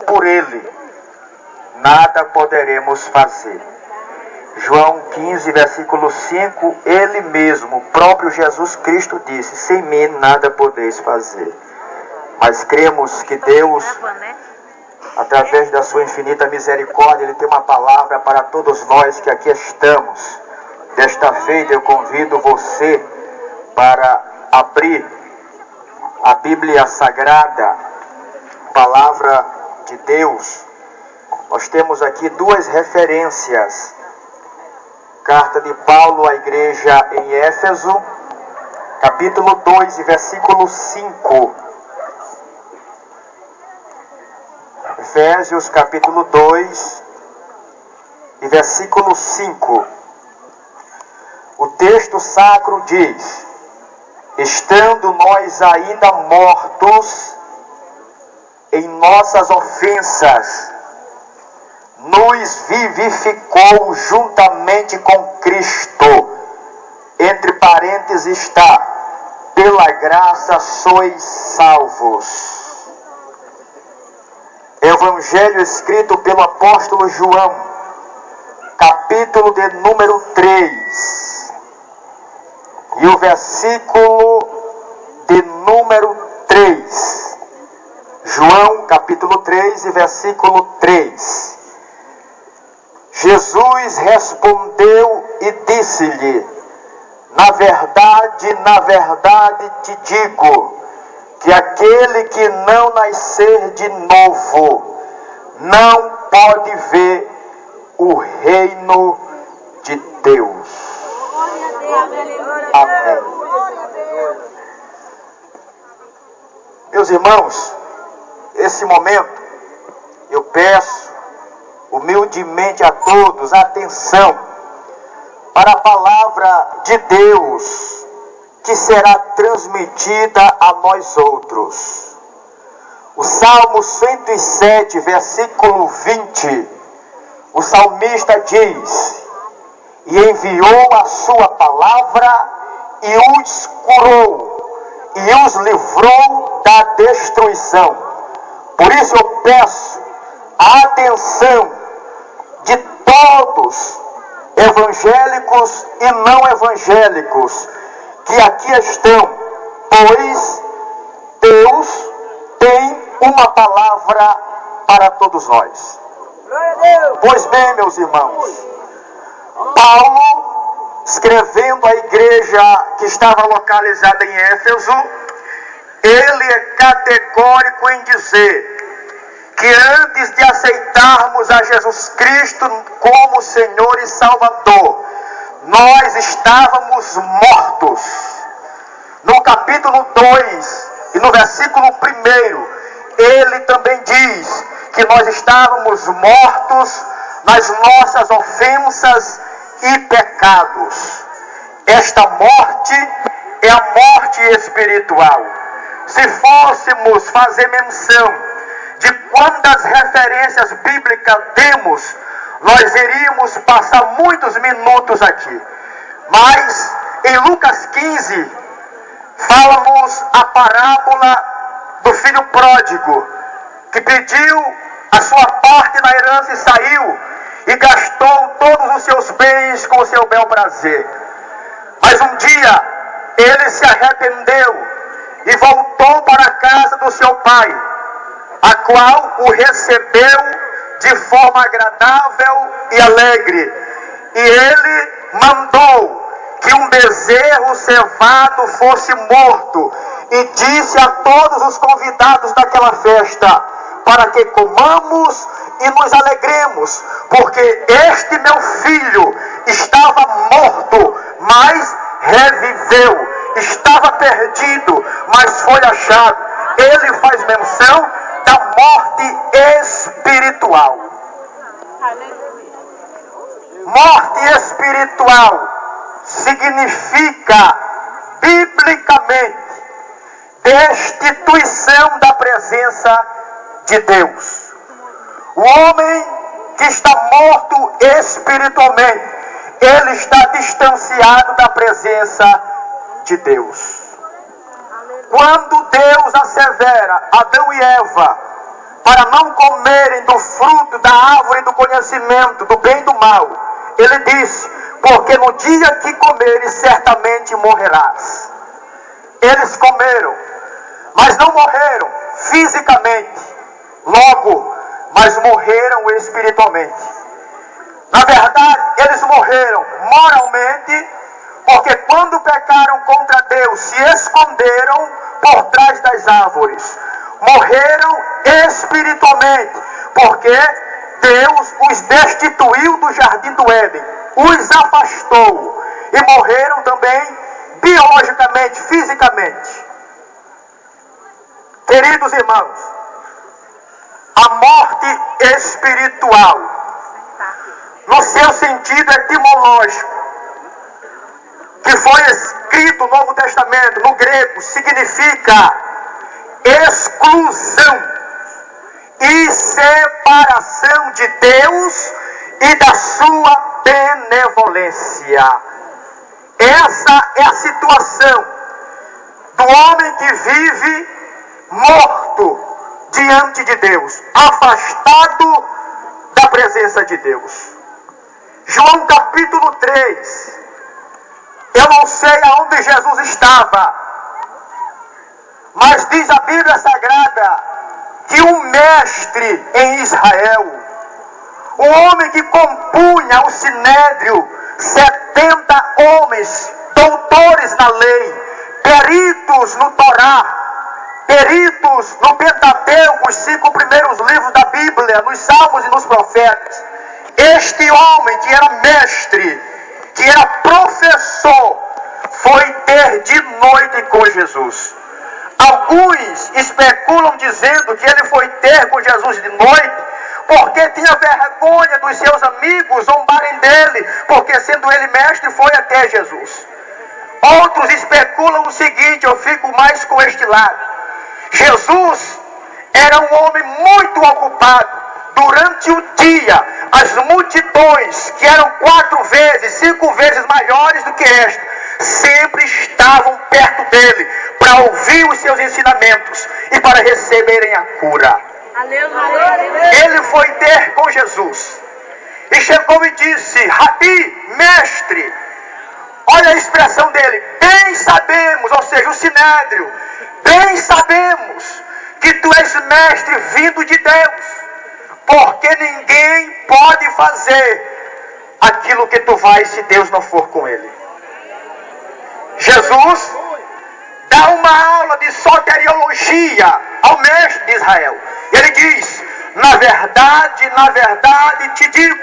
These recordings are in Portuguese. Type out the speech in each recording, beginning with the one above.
por Ele, nada poderemos fazer. João 15, versículo 5, Ele mesmo, o próprio Jesus Cristo disse: sem mim nada podeis fazer. Mas cremos que Deus, através da sua infinita misericórdia, Ele tem uma palavra para todos nós que aqui estamos. Desta feita eu convido você para abrir a Bíblia Sagrada, Palavra de Deus. Nós temos aqui duas referências. Carta de Paulo à igreja em Éfeso, capítulo 2 e versículo 5. Efésios capítulo 2 e versículo 5. O texto sacro diz: estando nós ainda mortos em nossas ofensas, nos vivificou juntamente com Cristo. Entre parênteses está: pela graça sois salvos. Evangelho escrito pelo apóstolo João, capítulo de número 3, e o versículo de número 3. João, capítulo 3 e versículo 3. Jesus respondeu e disse-lhe: na verdade te digo, que aquele que não nascer de novo, não pode ver o reino de Deus. Amém. Meus irmãos, esse momento eu peço humildemente a todos atenção para a palavra de Deus que será transmitida a nós outros. O Salmo 107, versículo 20, o salmista diz: e enviou a sua palavra e os curou e os livrou da destruição. Por isso eu peço a atenção de todos, evangélicos e não evangélicos, que aqui estão, pois Deus tem uma palavra para todos nós. Pois bem, meus irmãos, Paulo, escrevendo à igreja que estava localizada em Éfeso, ele é categórico em dizer que antes de aceitarmos a Jesus Cristo como Senhor e Salvador, nós estávamos mortos. No capítulo 2 e no versículo 1, ele também diz que nós estávamos mortos nas nossas ofensas e pecados. Esta morte é a morte espiritual. Se fôssemos fazer menção de quantas referências bíblicas temos, nós iríamos passar muitos minutos aqui. Mas em Lucas 15, fala-nos a parábola do filho pródigo, que pediu a sua parte na herança e saiu, e gastou todos os seus bens com o seu bel prazer. Mas um dia, ele se arrependeu e voltou para a casa do seu pai, a qual o recebeu de forma agradável e alegre. E ele mandou que um bezerro cevado fosse morto, e disse a todos os convidados daquela festa, para que comamos e nos alegremos, porque este meu filho estava morto, mas reviveu, estava perdido, mas foi achado. Ele faz menção da morte espiritual. Morte espiritual significa, biblicamente, destituição da presença de Deus. O homem que está morto espiritualmente, ele está distanciado da presença de Deus. Quando Deus assevera Adão e Eva para não comerem do fruto da árvore do conhecimento do bem e do mal. Ele disse: porque no dia que comeres, certamente morrerás. Eles comeram, mas não morreram fisicamente, logo, mas morreram espiritualmente. Na verdade, eles morreram moralmente, porque quando pecaram contra Deus, se esconderam por trás das árvores. Morreram espiritualmente, porque Deus os destituiu do jardim do Éden, os afastou, e morreram também biologicamente, fisicamente. Queridos irmãos, a morte espiritual, no seu sentido etimológico, que foi escrito no Novo Testamento, no grego, significa exclusão e separação de Deus e da sua benevolência. Essa é a situação do homem que vive morto diante de Deus, afastado da presença de Deus. João capítulo 3, eu não sei aonde Jesus estava, mas diz a Bíblia Sagrada que um mestre em Israel, um homem que compunha o sinédrio, 70 homens, doutores na lei, peritos no Torá, peritos no Pentateuco, os 5 primeiros livros da Bíblia, nos Salmos e nos Profetas. Este homem que era mestre, que era professor, foi ter de noite com Jesus. Alguns especulam dizendo que ele foi ter com Jesus de noite porque tinha vergonha dos seus amigos zombarem dele, porque sendo ele mestre foi até Jesus. Outros especulam o seguinte, eu fico mais com este lado: Jesus era um homem muito ocupado. Durante o dia, as multidões, que eram 4 vezes, 5 vezes maiores do que esta, sempre estavam perto dele para ouvir os seus ensinamentos e para receberem a cura. Aleluia. Ele foi ter com Jesus e chegou e disse: Rabi, mestre. Olha a expressão dele: bem sabemos, ou seja, o sinédrio, bem sabemos que tu és mestre vindo de Deus, porque ninguém pode fazer aquilo que tu vais se Deus não for com ele. Jesus dá uma aula de soteriologia ao mestre de Israel. Ele diz: na verdade te digo,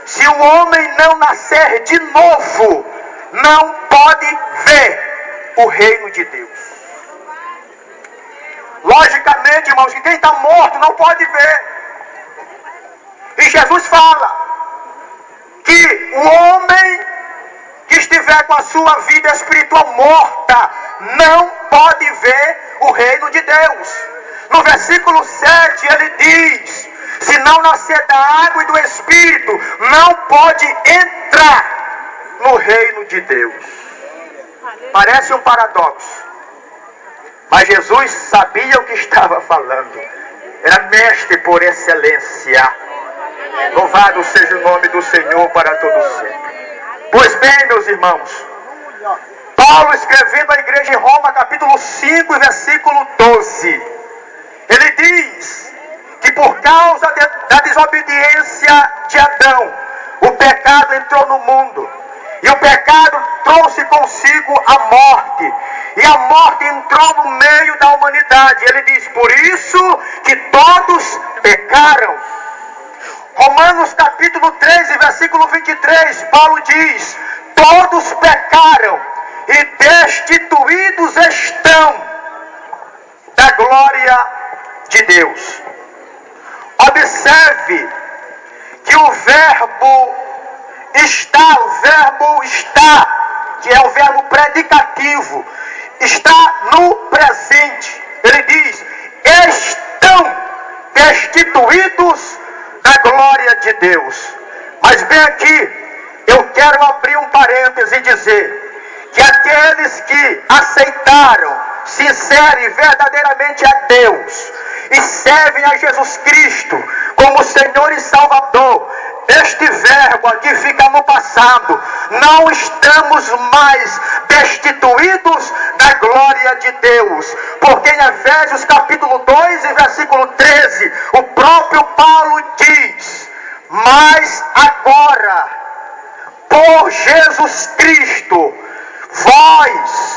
se o homem não nascer de novo, não pode ver o reino de Deus. Logicamente, irmãos, que quem está morto não pode ver. E Jesus fala que o homem que estiver com a sua vida espiritual morta não pode ver o reino de Deus. No versículo 7 ele diz: se não nascer da água e do Espírito, não pode entrar no reino de Deus. Parece um paradoxo, mas Jesus sabia o que estava falando. Era mestre por excelência. Louvado seja o nome do Senhor para todo sempre. Pois bem, meus irmãos, Paulo, escrevendo à igreja em Roma, capítulo 5, versículo 12, ele diz que por causa da desobediência de Adão, o pecado entrou no mundo, e o pecado trouxe consigo a morte, e a morte entrou no meio da humanidade. Ele diz: por isso que todos pecaram. Romanos capítulo 13, versículo 23, Paulo diz: todos pecaram e destituídos estão da glória de Deus. Observe que o verbo está, que é o verbo predicativo, está no presente. Ele diz: estão destituídos da glória de Deus. Mas bem aqui, eu quero abrir um parêntese e dizer que aqueles que aceitaram sincera e verdadeiramente a Deus e servem a Jesus Cristo como Senhor e Salvador, este verbo aqui fica no passado. Não estamos mais destituídos da glória de Deus. Porque em Efésios capítulo 2 e versículo 13, o próprio Paulo diz: mas agora, por Jesus Cristo, vós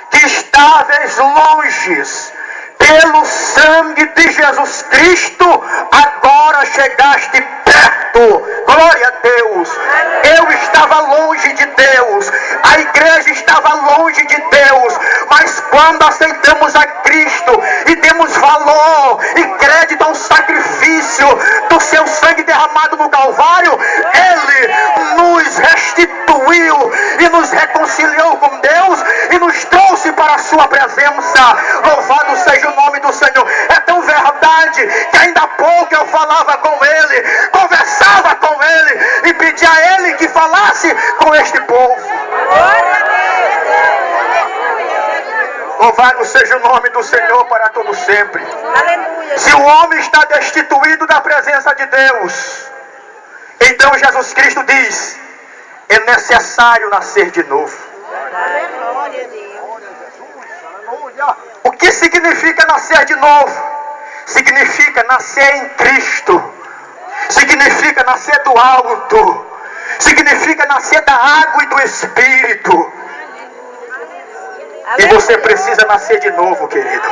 que estáveis longes, pelo sangue de Jesus Cristo, agora chegaste perto. Glória a Deus. Eu estava longe de Deus, a igreja estava longe de Deus, mas quando aceitamos a Cristo e demos valor e crédito ao sacrifício do seu sangue derramado no Calvário, Ele nos restituiu e nos reconciliou com Deus e nos trouxe para a sua presença. Louvado seja o nome do Senhor. É tão verdade que ainda há pouco eu falava com Ele, conversava com Ele e pedia a Ele que falasse com este povo. Louvado seja o nome do Senhor para todo sempre. Se o homem está destituído da presença de Deus, então Jesus Cristo diz: é necessário nascer de novo. O que significa nascer de novo? Significa nascer em Cristo. Significa nascer do alto. Significa nascer da água e do Espírito. E você precisa nascer de novo, querido.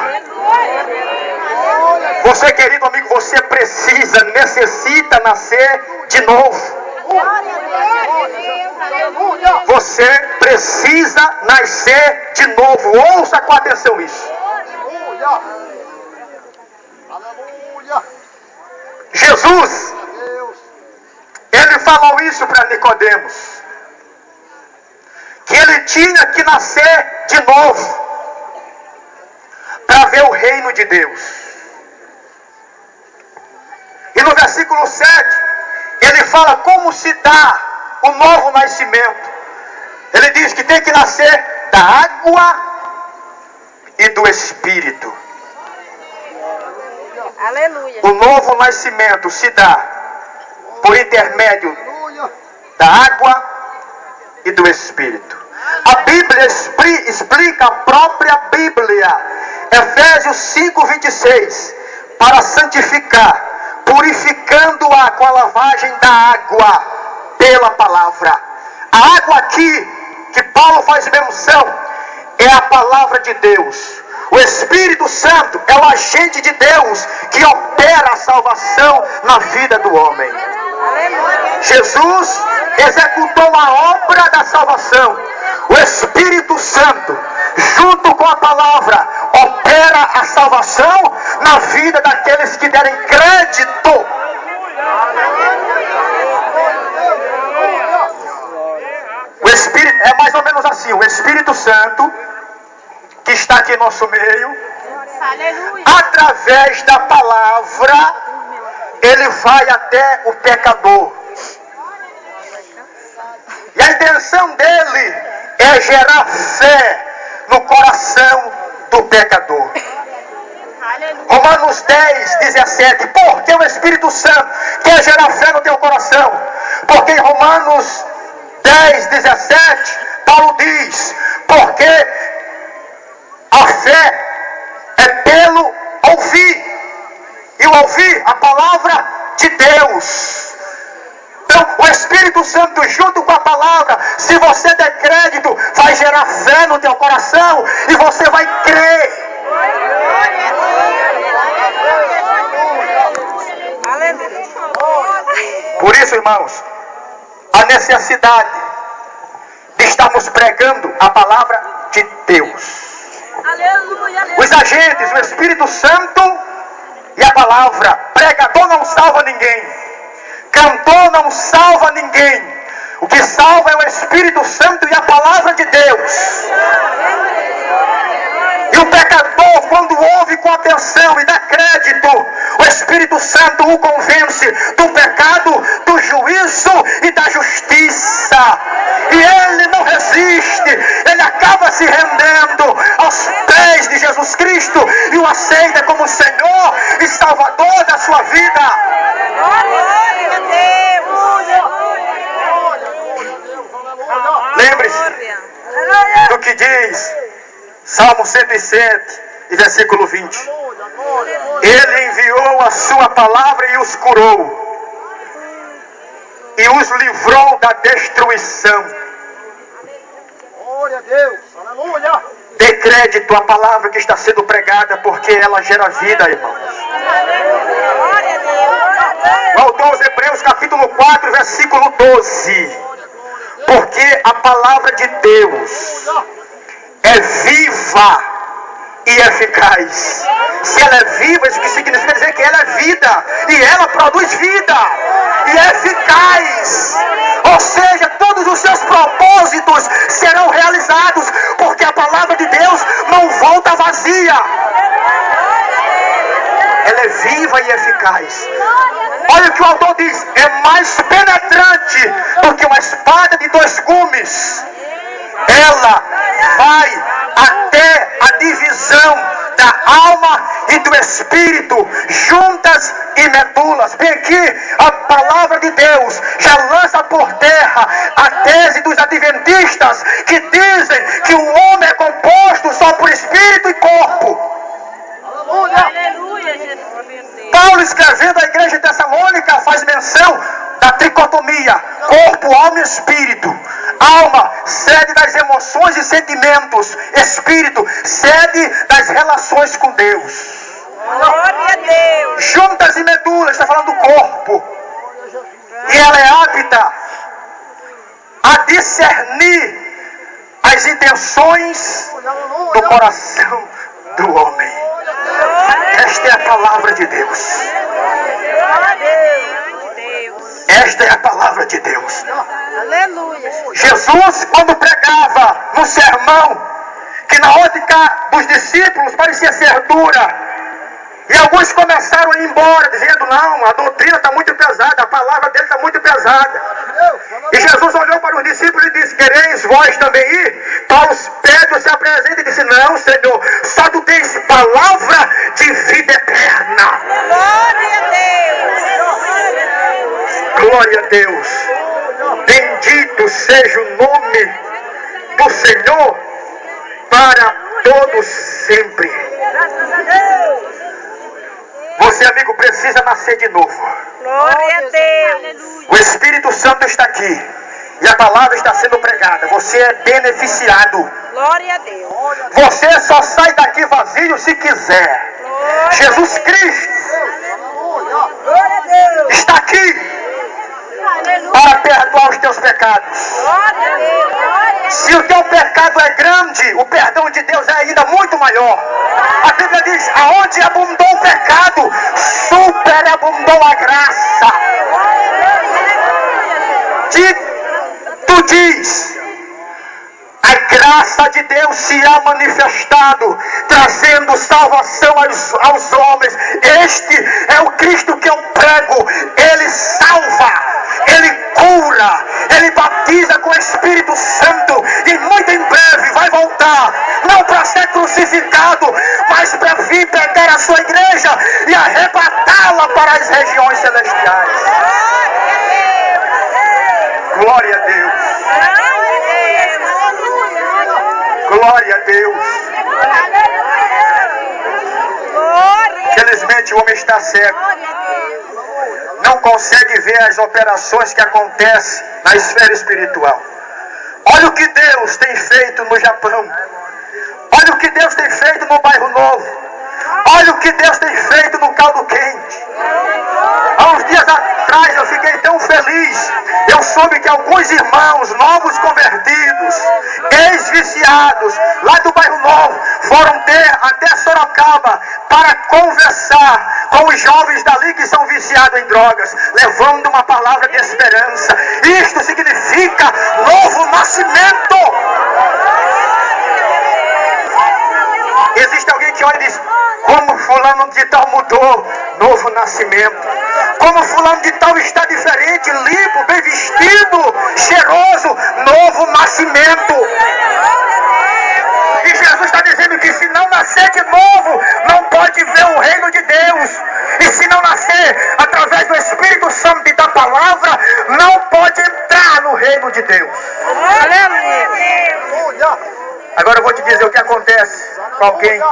Você, querido amigo, você precisa, necessita nascer de novo. Você precisa nascer de novo. Ouça com atenção isso. Jesus, ele falou isso para Nicodemos, que ele tinha que nascer de novo para ver o reino de Deus. E no versículo 7, ele fala como se dá o novo nascimento. Ele diz que tem que nascer da água e do Espírito. Aleluia. O novo nascimento se dá por intermédio da água e do Espírito. A Bíblia explica, a própria Bíblia, Efésios 5:26, para santificar, purificando-a com a lavagem da água pela palavra. A água aqui que Paulo faz menção é a palavra de Deus. O Espírito Santo é o agente de Deus que opera a salvação na vida do homem. Jesus executou a obra da salvação. O Espírito Santo, junto com a palavra, opera a salvação na vida daqueles que derem crédito. O Espírito é mais ou menos assim: o Espírito Santo, que está aqui em nosso meio, através da palavra, ele vai até o pecador. E a intenção dele é gerar fé no coração do pecador. Romanos 10:17. Porque o Espírito Santo quer gerar fé no teu coração? Porque em Romanos 10:17, Paulo diz: porque a fé é pelo ouvir, e o ouvir a palavra de Deus. Então, o Espírito Santo, junto com a palavra, se você der crédito, vai gerar fé no teu coração e você vai crer. Por isso, irmãos, a necessidade de estarmos pregando a palavra de Deus. Os agentes, o Espírito Santo e a palavra. Pregador não salva ninguém. Cantor não salva ninguém. O que salva é o Espírito Santo e a palavra de Deus. E o pecador, quando ouve com atenção e dá crédito, o Espírito Santo o convence do pecado, do juízo e da justiça. E ele não resiste, ele acaba se rendendo aos pés de Jesus Cristo e o aceita como Senhor e Salvador da sua vida. Glória a Deus. Lembre-se do que diz Salmo 107 e versículo 20. Ele enviou a sua palavra e os curou, e os livrou da destruição. Glória a Deus, aleluia. Dê crédito à palavra que está sendo pregada, porque ela gera vida, irmãos. Glória a Deus. O autor aos Hebreus, capítulo 4, versículo 12. Porque a palavra de Deus é viva e eficaz. Se ela é viva, isso que significa dizer que ela é vida, e ela produz vida, e é eficaz. Ou seja, todos os seus propósitos serão realizados, porque a palavra de Deus não volta vazia. Ela é viva e eficaz. Olha o que o autor diz: é mais penetrante do que uma espada de dois gumes. Ela vai até a divisão da alma e do espírito, juntas e medulas. Bem aqui, a palavra de Deus já lança por terra a tese dos adventistas, que dizem que o homem é composto só por espírito e corpo. Aleluia, Jesus. Paulo, escrevendo à igreja de Tessalônica, faz menção da tricotomia: corpo, alma e espírito. Alma, sede das emoções e sentimentos. Espírito, sede das relações com Deus. Glória a Deus. Juntas e medulas, está falando do corpo. E ela é apta a discernir as intenções do coração do homem. Esta é a palavra de Deus. Esta é a palavra de Deus. Aleluia. Jesus, quando pregava no sermão, que na ótica dos discípulos parecia ser dura, e alguns começaram a ir embora, dizendo: não, a doutrina está muito pesada, a palavra dele está muito pesada. E Jesus olhou para os discípulos e disse: quereis vós também ir? Paulo, Pedro se apresenta e disse: não, Senhor, só tu tens palavra de vida eterna. Glória a Deus. Glória a Deus. Bendito seja o nome do Senhor para todos sempre. Graças a Deus. Você, amigo, precisa nascer de novo. Glória a Deus. O Espírito Santo está aqui e a palavra está sendo pregada. Você é beneficiado. Glória a Deus. Você só sai daqui vazio se quiser. Glória Jesus Cristo Glória a Deus. está aqui Aleluia. para perdoar os teus pecados. Glória a Deus. Se o teu pecado é grande, o perdão de Deus é ainda muito maior. A Bíblia diz: aonde abundou o pecado, superabundou a graça. Tu diz: a graça de Deus se há manifestado, trazendo salvação aos homens. Este é o Cristo que eu prego. Ele salva, Ele cura, Ele batiza com o Espírito Santo, e muito em breve vai voltar, não para ser crucificado, mas para vir pegar a sua igreja e arrebatá-la para as regiões celestiais. Glória a Deus. Glória a Deus. Felizmente o homem está cego, não consegue ver as operações que acontecem na esfera espiritual. Olha o que Deus tem feito no Japão. Olha o que Deus tem feito no Bairro Novo. Olha o que Deus tem feito no Caldo Quente. Há uns dias atrás eu fiquei tão feliz. Eu soube que alguns irmãos novos convertidos, ex-viciados, lá do Bairro Novo, foram até Sorocaba para conversar com os jovens dali que são viciados em drogas, levando uma palavra de esperança. Isto significa novo nascimento. Existe alguém que olha e diz: como fulano de tal mudou, novo nascimento. Como fulano de tal está diferente, limpo, bem vestido, cheiroso, novo nascimento. E Jesus está dizendo que se não nascer de novo, não pode ver o reino de Deus. E se não nascer através do Espírito Santo e da palavra, não pode entrar no reino de Deus. Aleluia. Agora eu vou te dizer o que acontece com alguém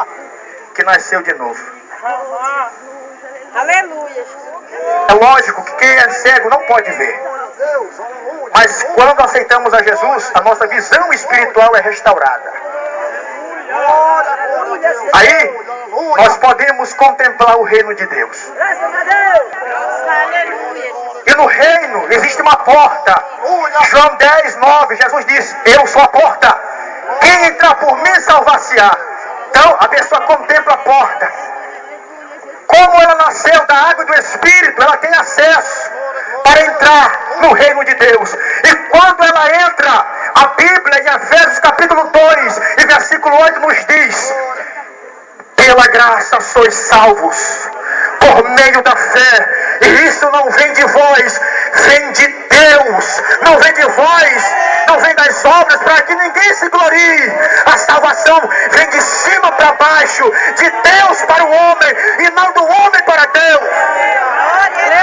que nasceu de novo. Aleluia. É lógico que quem é cego não pode ver. Mas quando aceitamos a Jesus, a nossa visão espiritual é restaurada. Aí, nós podemos contemplar o reino de Deus. E no reino existe uma porta. João 10, 9, Jesus diz: eu sou a porta. Quem entrar por mim salvar-se-á. Então, a pessoa contempla a porta. Como ela nasceu da água e do Espírito, ela tem acesso para entrar no reino de Deus. E quando ela entra, a Bíblia em Efésios capítulo 2 e versículo 8 nos diz: pela graça sois salvos, por meio da fé. E isso não vem de vós, vem de Deus. Não vem de vós, não vem das obras, para que ninguém se glorie. A salvação vem de cima para baixo, de Deus para o homem, e não do homem para Deus.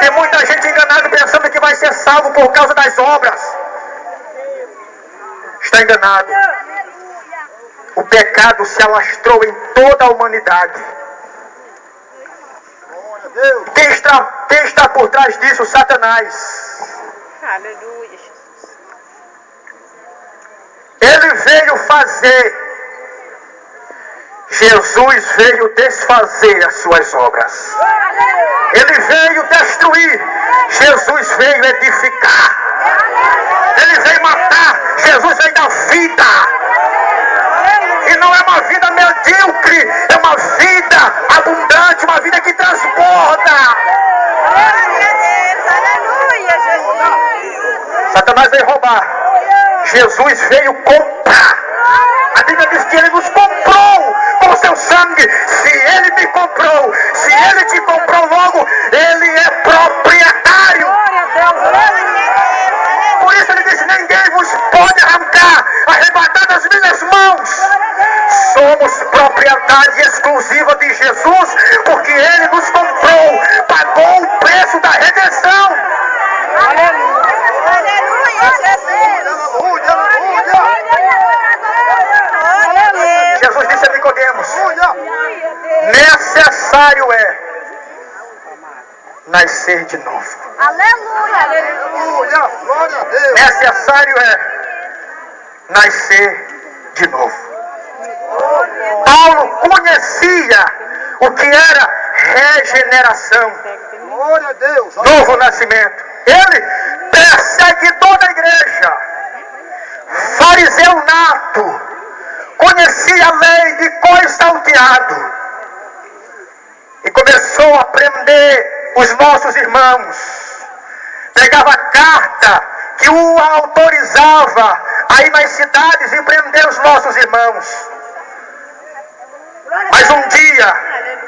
Tem muita gente enganada pensando que vai ser salvo por causa das obras. Está enganado. O pecado se alastrou em toda a humanidade. Quem está por trás disso? Satanás. Aleluia. Ele veio fazer. Jesus veio desfazer as suas obras. Ele veio destruir. Jesus veio edificar. Ele veio matar. Jesus veio dar vida. E não é uma vida medíocre, é uma vida abundante, uma vida que transborda. Aleluia, Jesus. Satanás veio roubar. Jesus veio comprar. A Bíblia diz que ele nos comprou com o seu sangue. Se ele me comprou, se ele te comprou, logo ele é proprietário. Por isso ele diz: ninguém vos pode arrancar, arrebatar das minhas mãos. Somos propriedade exclusiva de Jesus, porque ele nos comprou, pagou o preço da redenção. Aleluia. Aleluia, Jesus. Jesus disse a Nicodemos: necessário é nascer de novo. Aleluia. Glória a Deus. Necessário é nascer de novo. Paulo conhecia o que era regeneração, Glória a Deus. novo nascimento. Ele, perseguidor da igreja, fariseu nato, conhecia a lei de cor e salteado, e começou a prender os nossos irmãos. Pegava a carta que o autorizava a ir nas cidades e prender os nossos irmãos. Mas um dia,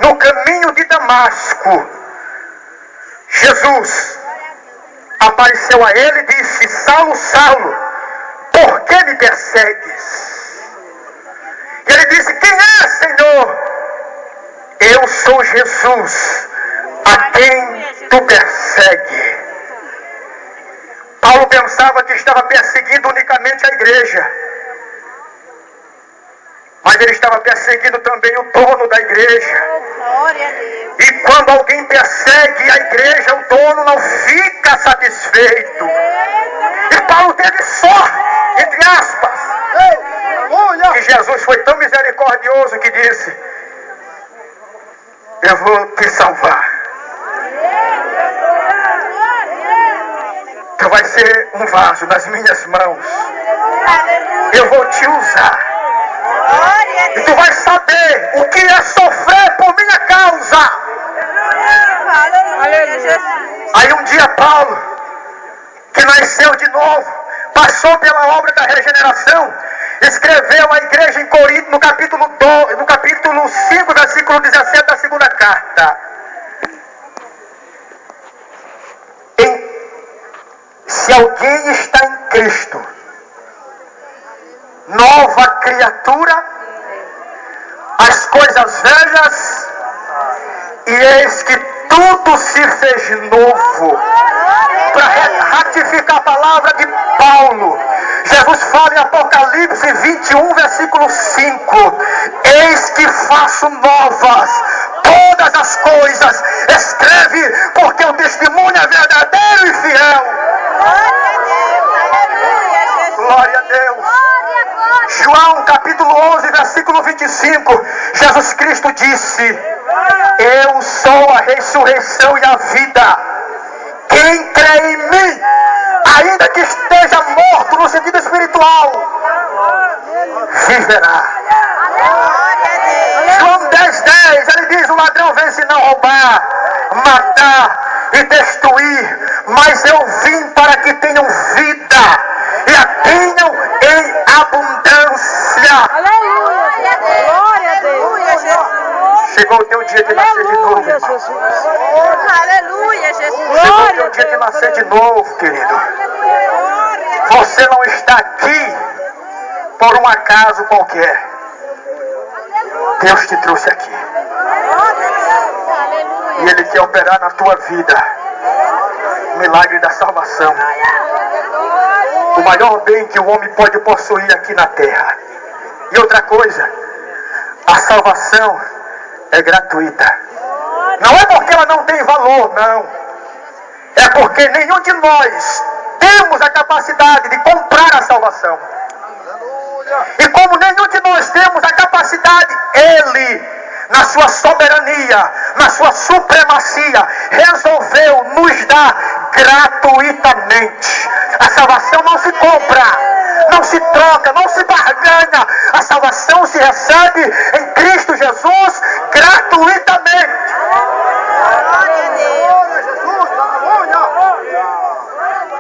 no caminho de Damasco, Jesus apareceu a ele e disse: Saulo, Saulo, por que me persegues? E ele disse: quem é, Senhor? Eu sou Jesus, a quem tu persegue. Paulo pensava que estava perseguindo unicamente a igreja, mas ele estava perseguindo também o dono da igreja. Glória a Deus. E quando alguém persegue a igreja, o dono não fica satisfeito. E Paulo teve sorte, entre aspas, que Jesus foi tão misericordioso que disse: eu vou te salvar. Tu vai ser um vaso nas minhas mãos. Eu vou te usar. E tu vai saber o que é sofrer por minha causa. Aleluia, Jesus. Aí um dia Paulo, que nasceu de novo, passou pela obra da regeneração, escreveu à igreja em Corinto, no capítulo 5, versículo 17 da segunda carta: se alguém está em Cristo, nova criatura, as coisas velhas, e eis que tudo tudo se fez novo. Para ratificar a palavra de Paulo, Jesus fala em Apocalipse 21, versículo 5: eis que faço novas todas as coisas. Escreve, porque o testemunho é verdadeiro e fiel. Glória a Deus. João capítulo 11, versículo 25, Jesus Cristo disse: eu sou a ressurreição e a vida. Quem crê em mim, ainda que esteja morto no sentido espiritual, viverá. João 10:10, ele diz: o ladrão vem senão roubar, matar e destruir, mas eu vim para que tenham vida e a tenham em abundância. Glória a Deus. Chegou o teu dia de nascer de novo, irmão. Aleluia, Jesus. Chegou o teu dia de nascer de novo, querido. Você não está aqui por um acaso qualquer. Deus te trouxe aqui. E Ele quer operar na tua vida o milagre da salvação. O maior bem que o homem pode possuir aqui na terra. E outra coisa, a salvação é gratuita. Não é porque ela não tem valor, não. É porque nenhum de nós temos a capacidade de comprar a salvação. E como nenhum de nós temos a capacidade, Ele, na sua soberania, na sua supremacia, resolveu nos dar gratuitamente. A salvação não se compra, não se troca, não se barganha. A salvação se recebe em Cristo Jesus gratuitamente.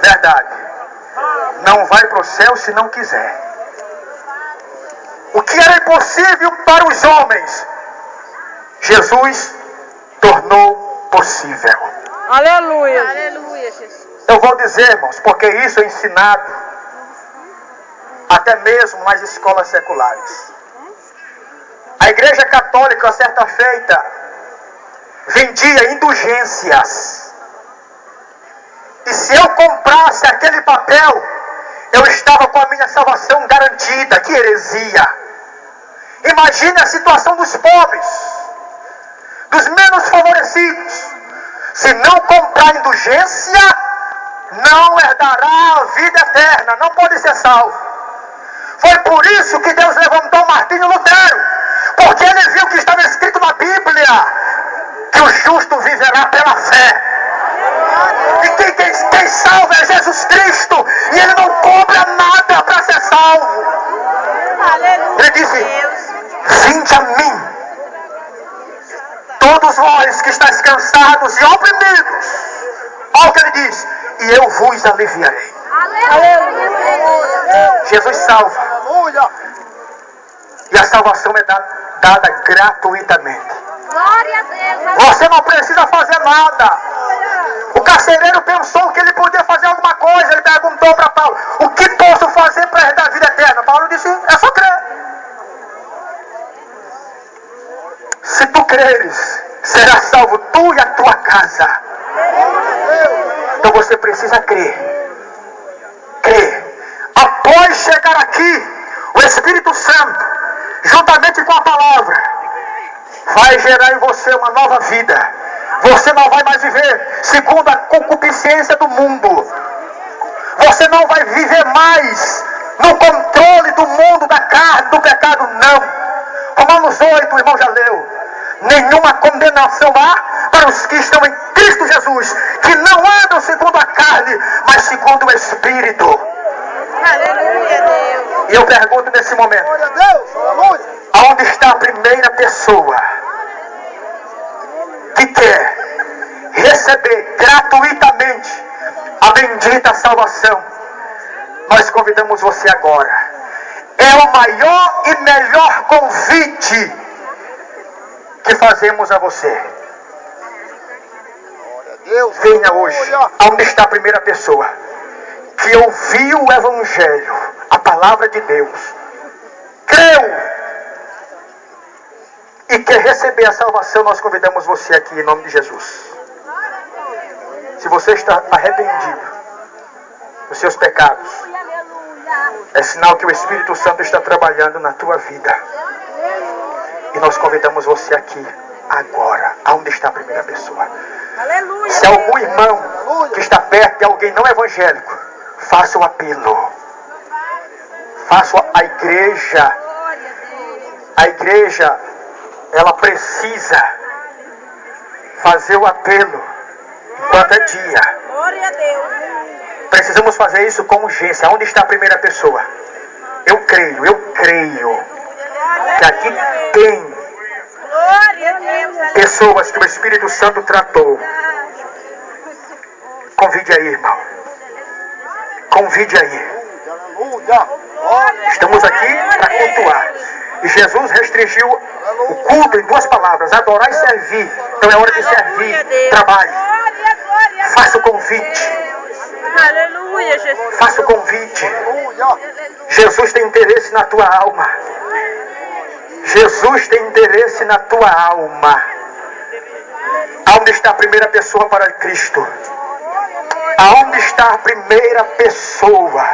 Verdade. Não vai para o céu se não quiser. O que era impossível para os homens, Jesus tornou possível. Aleluia. Aleluia, Jesus. Eu vou dizer, irmãos, porque isso é ensinado até mesmo nas escolas seculares. A Igreja Católica, certa feita, vendia indulgências. E se eu comprasse aquele papel, eu estava com a minha salvação garantida. Que heresia! Imagine a situação dos pobres, dos menos favorecidos. Se não comprar indulgência, não herdará a vida eterna, não pode ser salvo. Foi por isso que Deus levantou Martinho Lutero, porque ele viu que estava escrito na Bíblia que o justo viverá pela fé. E quem salva é Jesus Cristo, e Ele não cobra nada para ser salvo. Ele disse: vinde a mim, todos vós que estáis cansados e oprimidos. Olha o que Ele diz: e eu vos aliviarei. Jesus salva. E a salvação é dada gratuitamente. Glória a Deus. Você não precisa fazer nada. O carcereiro pensou que ele podia fazer alguma coisa. Ele perguntou para Paulo: o que posso fazer para herdar a vida eterna? Paulo disse: é só crer. Se tu creres, será salvo tu e a tua casa. Então você precisa crer. Crer. Após chegar aqui, o Espírito Santo, juntamente com a palavra, vai gerar em você uma nova vida. Você não vai mais viver segundo a concupiscência do mundo. Você não vai viver mais no controle do mundo, da carne, do pecado, não. Romanos 8, o irmão já leu. Nenhuma condenação há para os que estão em Cristo Jesus, que não andam segundo a carne, mas segundo o Espírito. Aleluia, Deus. E eu pergunto nesse momento: aonde está a primeira pessoa que quer receber gratuitamente a bendita salvação? Nós convidamos você agora. É o maior e melhor convite que fazemos a você. Venha hoje. Aonde está a primeira pessoa que ouviu o Evangelho, a palavra de Deus, creu e quer receber a salvação? Nós convidamos você aqui em nome de Jesus. Se você está arrependido dos seus pecados, é sinal que o Espírito Santo está trabalhando na tua vida. E nós convidamos você aqui, agora. Aonde está a primeira pessoa? Aleluia. Se algum irmão que está perto de alguém não evangélico, faça o apelo. Faça a igreja. A igreja, ela precisa fazer o apelo enquanto é dia. Glória a Deus. Precisamos fazer isso com urgência. Onde está a primeira pessoa? Eu creio que aqui tem Glória a Deus. pessoas que o Espírito Santo tratou. Convide aí, irmão. Convide aí. Estamos aqui para cultuar. E Jesus restringiu o culto em 2 palavras: adorar e servir. Então é hora de servir. Trabalhe. Faça o convite. Aleluia, Jesus. Faça o convite. Jesus tem interesse na tua alma. Jesus tem interesse na tua alma. Aonde está a primeira pessoa para Cristo? Aonde está a primeira pessoa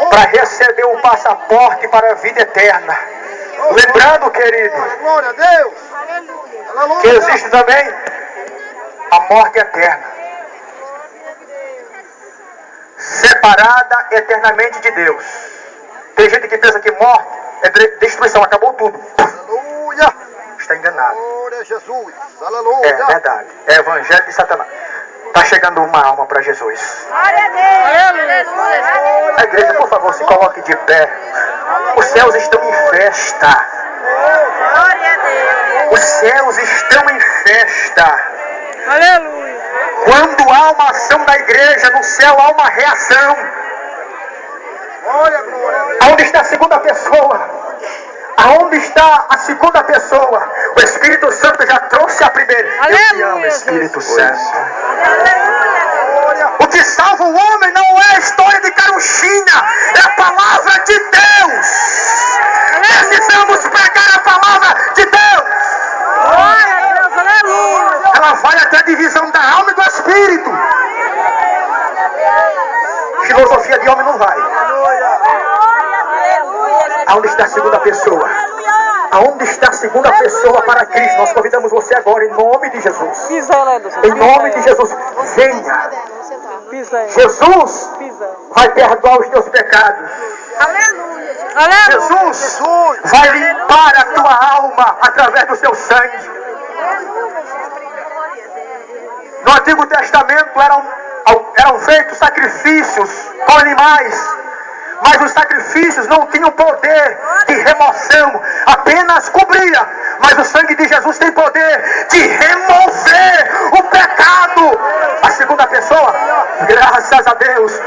para receber o passaporte para a vida eterna? Lembrando, querido, Glória a Deus. que existe também a morte eterna, separada eternamente de Deus. Tem gente que pensa que morte é destruição, acabou tudo. Aleluia. Está enganado. Glória a Jesus. É Aleluia. verdade. É evangelho de Satanás. Está chegando uma alma para Jesus. Glória a Deus. Aleluia. A igreja, por favor, se coloque de pé. Os céus estão em festa. Glória a Deus. Os céus estão em festa. Aleluia. Quando há uma ação da igreja, no céu há uma reação. Glória, glória. Aonde está a segunda pessoa? Aonde está a segunda pessoa? O Espírito Santo já trouxe a primeira. Eu te amo, Espírito Santo. O que salva o homem não é a história de carochinha, é a palavra de Deus. Precisamos pregar a palavra de Deus. Glória a Deus. Aleluia. Ela vai até a divisão da alma e do espírito. Filosofia de homem não vai. Aonde está a segunda pessoa? Aonde está a segunda pessoa para Cristo? Nós convidamos você agora, em nome de Jesus. Em nome de Jesus, venha. Jesus vai perdoar os teus pecados. Aleluia. Jesus vai limpar a tua alma através do seu sangue. No Antigo Testamento eram feitos sacrifícios com animais, mas os sacrifícios não tinham poder de remoção, apenas cobria. Mas o sangue de Jesus tem poder de remover o pecado. A segunda pessoa, graças a Deus,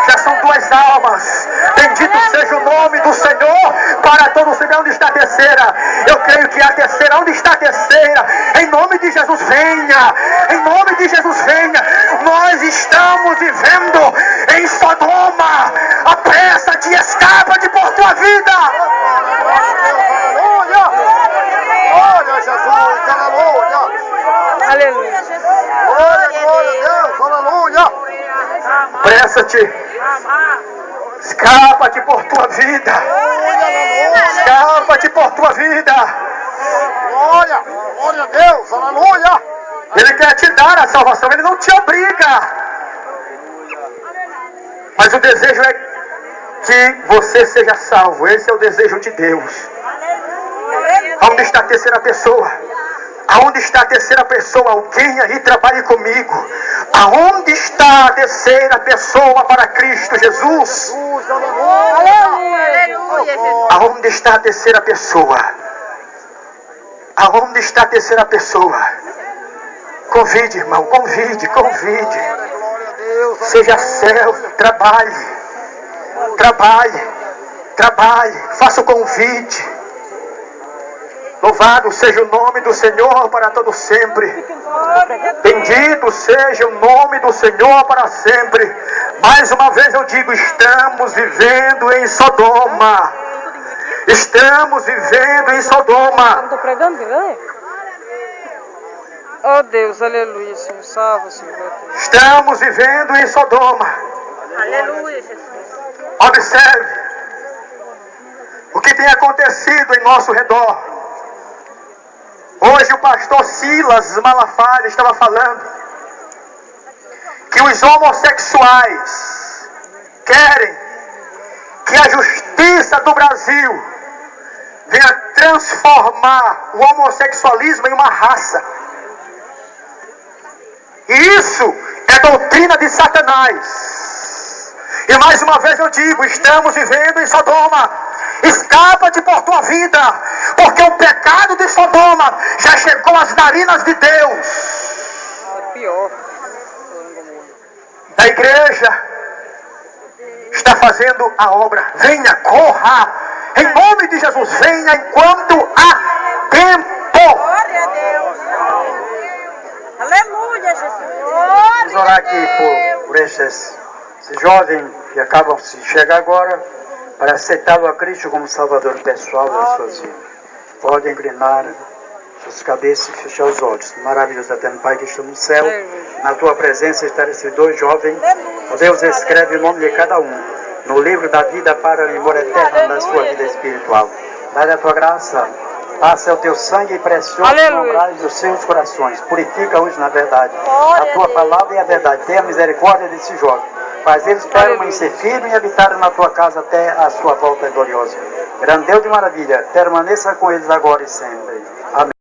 já são 2 almas. Bendito seja o nome do Senhor para todo o Senhor. Onde está a terceira? Eu creio que a terceira. Onde está a terceira? Em nome de Jesus, venha. Em nome de Jesus, venha. Nós estamos vivendo em Sodoma a peça de escapa-te por tua vida. Aleluia. Glória a Jesus. Aleluia. Aleluia. Glória a Deus. Aleluia. Pressa-te. Escapa-te por tua vida. Escapa-te por tua vida. Glória. Glória a Deus. Aleluia. Ele quer te dar a salvação. Ele não te obriga. Mas o desejo é que você seja salvo. Esse é o desejo de Deus. Aonde está a terceira pessoa? Aonde está a terceira pessoa? Alguém aí trabalhe comigo. Aonde está a terceira pessoa para Cristo Jesus? Aonde está a terceira pessoa? Aonde está a terceira pessoa? Convide, irmão, convide. Seja servo, trabalhe, faça o convite. Louvado seja o nome do Senhor para todo sempre. Bendito seja o nome do Senhor para sempre. Mais uma vez eu digo, estamos vivendo em Sodoma. Estamos vivendo em Sodoma. Oh Deus, aleluia, Senhor. Salva, Senhor. Estamos vivendo em Sodoma. Aleluia, Jesus. Observe o que tem acontecido em nosso redor. Hoje o pastor Silas Malafaia estava falando que os homossexuais querem que a justiça do Brasil venha transformar o homossexualismo em uma raça. E isso é doutrina de Satanás. E mais uma vez eu digo, estamos vivendo em Sodoma. Escapa-te por tua vida, porque o pecado de Sodoma já chegou às narinas de Deus. É pior. A igreja está fazendo a obra. Venha, corra, em nome de Jesus, venha enquanto há tempo. Glória a Deus. Aleluia, Jesus. Vamos orar aqui por esse jovem que acabam de chegar agora para aceitá-lo a Cristo como Salvador pessoal das suas vidas. Pode inclinar suas cabeças e fechar os olhos. Maravilhoso eterno Pai que está no céu, na tua presença estão esses dois jovens. Ó Deus, escreve o nome de cada um no livro da vida para a memória eterna da sua vida espiritual. Dá a tua graça, passa o teu sangue precioso no umbrais dos seus corações. Purifica-os na verdade. A tua palavra é a verdade. Tenha misericórdia desse jovem. Faz eles permanecer firmes e habitar na tua casa até a sua volta gloriosa. Grande Deus de maravilha, permaneça com eles agora e sempre. Amém.